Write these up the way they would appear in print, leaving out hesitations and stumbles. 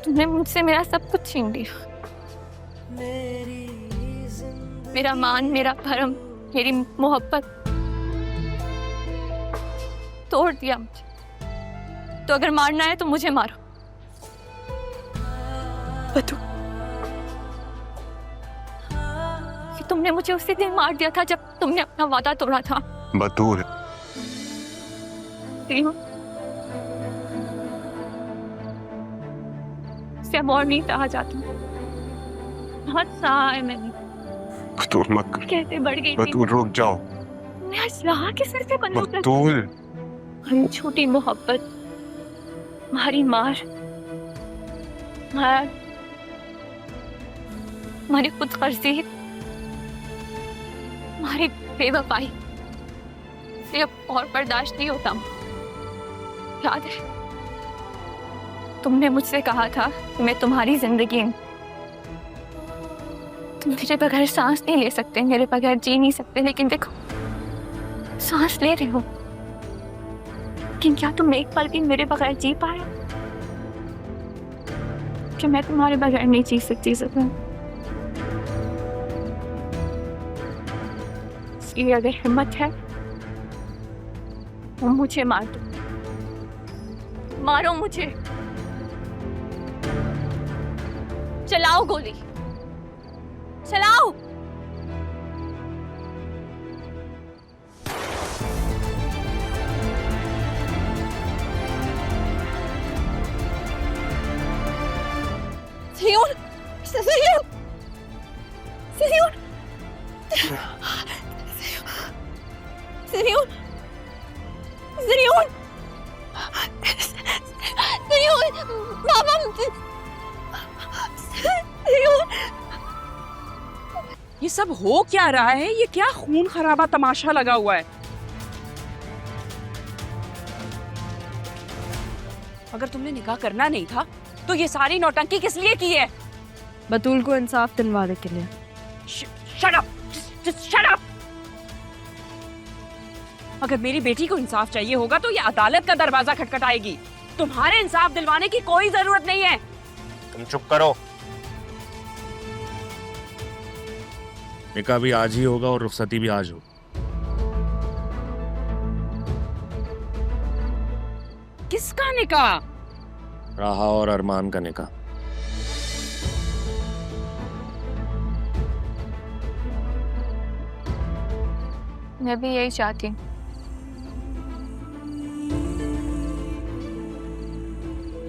तुमने मुझसे मेरा सब कुछ छीन लिया। मेरा मान, मेरा भरम, मेरी मोहब्बत तोड़ दिया मुझे। तो अगर मारना है तो मुझे मारो। बतूल, तुमने मुझे उसी दिन मार दिया था जब तुमने अपना वादा तोड़ा था। बतूल, से अब और नहीं सहा जाता। बहुत सहा है मैंने। बतूल मत कर। कहते बढ़ गई थी। बतूल रुक जाओ। तुमने आज रहा किस वजह से बंदूक रखी? बतूल, हम छोटी मोहब्बत, हमारी मार, हमारी खुदगर्जी, हमारी बेवफाई से अब और बर्दाश्त नहीं होता। याद है तुमने मुझसे कहा था मैं तुम्हारी जिंदगी हूं। तुम मेरे बगैर सांस नहीं ले सकते, मेरे बगैर जी नहीं सकते, लेकिन देखो सांस ले रहे हो। लेकिन क्या तुम एक पल भी मेरे बगैर जी पाए? कि मैं तुम्हारे बगैर नहीं जी सकती ज़बीन। इसलिए अगर हिम्मत है तो मुझे मार दो, मारो मुझे, चलाओ गोली, चलाओ। Señor, señor, señor, señor, señor, señor, मामा, señor। ये सब हो क्या रहा है? ये क्या खून खराबा तमाशा लगा हुआ है? अगर तुमने निकाह करना नहीं था तो ये सारी नौटंकी किस लिए की है? बतूल को इंसाफ दिलवाने के लिए। Shut up, just shut up. अगर मेरी बेटी को इंसाफ चाहिए होगा तो ये अदालत का दरवाजा खटखटाएगी। तुम्हारे इंसाफ दिलवाने की कोई जरूरत नहीं है। तुम चुप करो। निकाह भी आज ही होगा और रुखसती भी आज हो। किसका निकाह? राहा और अरमान का निकाह। मैं भी यही चाहती हूँ।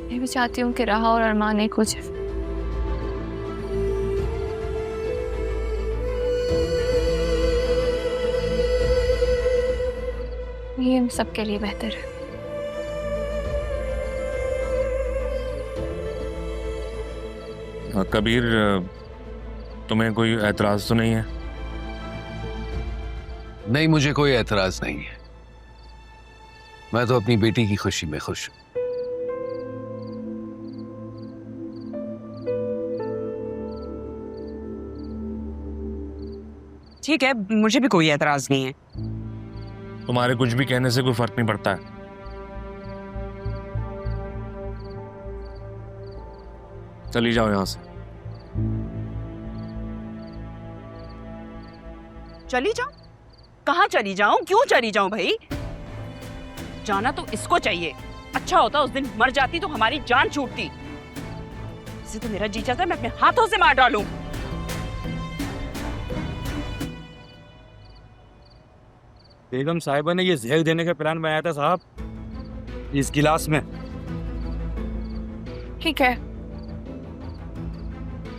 मैं भी चाहती हूँ कि राहा और अरमान एक हो जाए। ये हम सबके लिए बेहतर है। कबीर, तुम्हें कोई एतराज तो नहीं है? नहीं, मुझे कोई एतराज नहीं है। मैं तो अपनी बेटी की खुशी में खुश हूं। ठीक है, मुझे भी कोई एतराज नहीं है। तुम्हारे कुछ भी कहने से कोई फर्क नहीं पड़ता है। चली जाओ यहां से। चली जाऊं? कहाँ चली जाऊं? क्यों चली जाऊं भाई? जाना तो इसको चाहिए। अच्छा होता उस दिन मर जाती तो हमारी जान छूटती। इसे तो मेरा जी चाहता है मैं अपने हाथों से मार डालूं। बेगम साहिबा ने ये जहर देने का प्लान बनाया था साहब, इस गिलास में। ठीक है,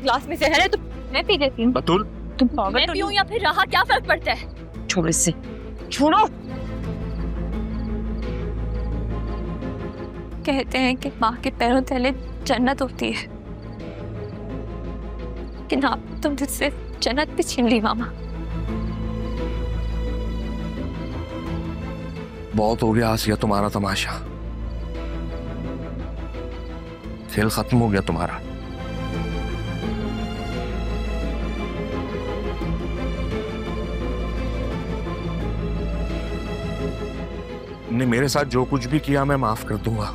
गिलास में जहर है तो मैं पी लेती हूँ। बतूल, तुम पागल मैं तो पीऊँ या फिर राहा, क्या फर्क पड़ता है? छोड़ो इससे, छोड़ो। कहते हैं कि माँ के पैरों तले जन्नत होती है, लेकिन आप तुम मुझसे जन्नत भी छीन ली मामा। बहुत हो गया आसिया तुम्हारा तमाशा। खेल खत्म हो गया तुम्हारा। तुमने मेरे साथ जो कुछ भी किया मैं माफ कर दूंगा,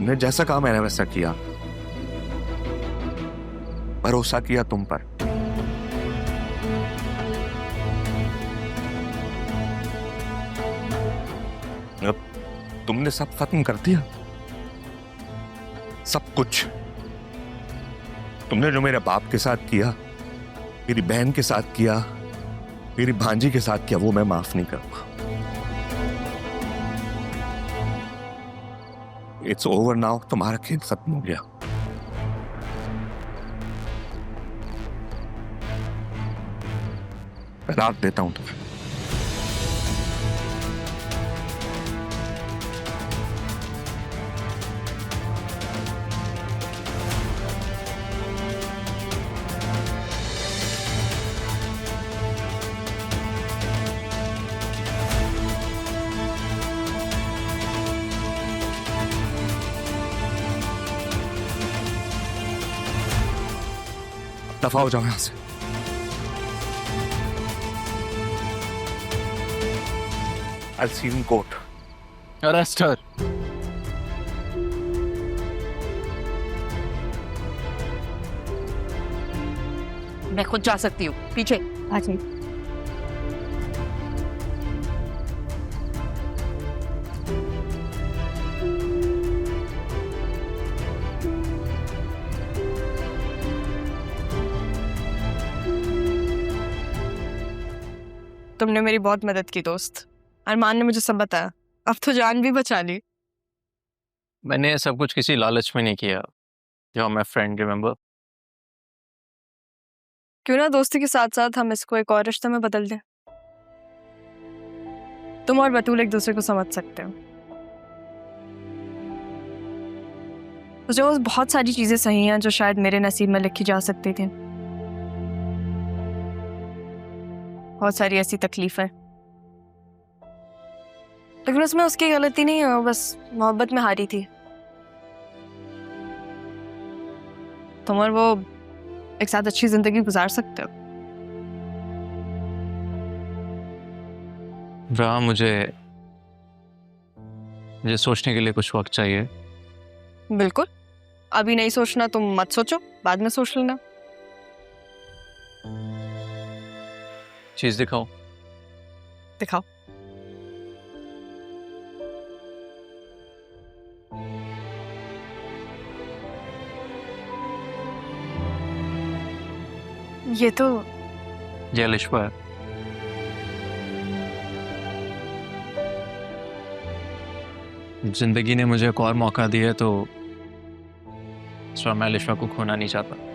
तुमने जैसा कहा मैंने वैसा किया, भरोसा किया तुम पर। अब तुमने सब खत्म कर दिया, सब कुछ। तुमने जो मेरे बाप के साथ किया, मेरी बहन के साथ किया, मेरी भांजी के साथ किया, वो मैं माफ नहीं करूंगा। इट्स ओवर नाउ, तुम्हारा खेल खत्म हो गया। रात देता हूं तुम्हें। दफा हो जाओ यहां से। I'll see you in court. Arrest her. मैं खुद जा सकती हूँ, पीछे आ जाइए। तुमने मेरी बहुत मदद की दोस्त। अरमान ने मुझे सब बताया, अब तो जान भी बचा ली। मैंने ये सब कुछ किसी लालच में नहीं किया। जो माय फ्रेंड, रिमेंबर? क्यों ना दोस्ती के साथ साथ हम इसको एक और रिश्ते में बदल दें। तुम और बतूल एक दूसरे को समझ सकते हो। जो बहुत सारी चीजें सही हैं जो शायद मेरे नसीब में लिखी जा सकती थी। बहुत सारी ऐसी तकलीफें, लेकिन उसमें उसकी गलती नहीं है, वो बस मोहब्बत में हारी थी। तुम और वो एक साथ अच्छी जिंदगी गुजार सकते हो। रहा मुझे सोचने के लिए कुछ वक्त चाहिए। बिल्कुल, अभी नहीं सोचना तुम मत सोचो, बाद में सोच लेना। चीज दिखाओ। दिखाओ। ये तो ये लिश्वा है। जिंदगी ने मुझे एक और मौका दिया, तो इस बार मैं लिश्वा को खोना नहीं चाहता।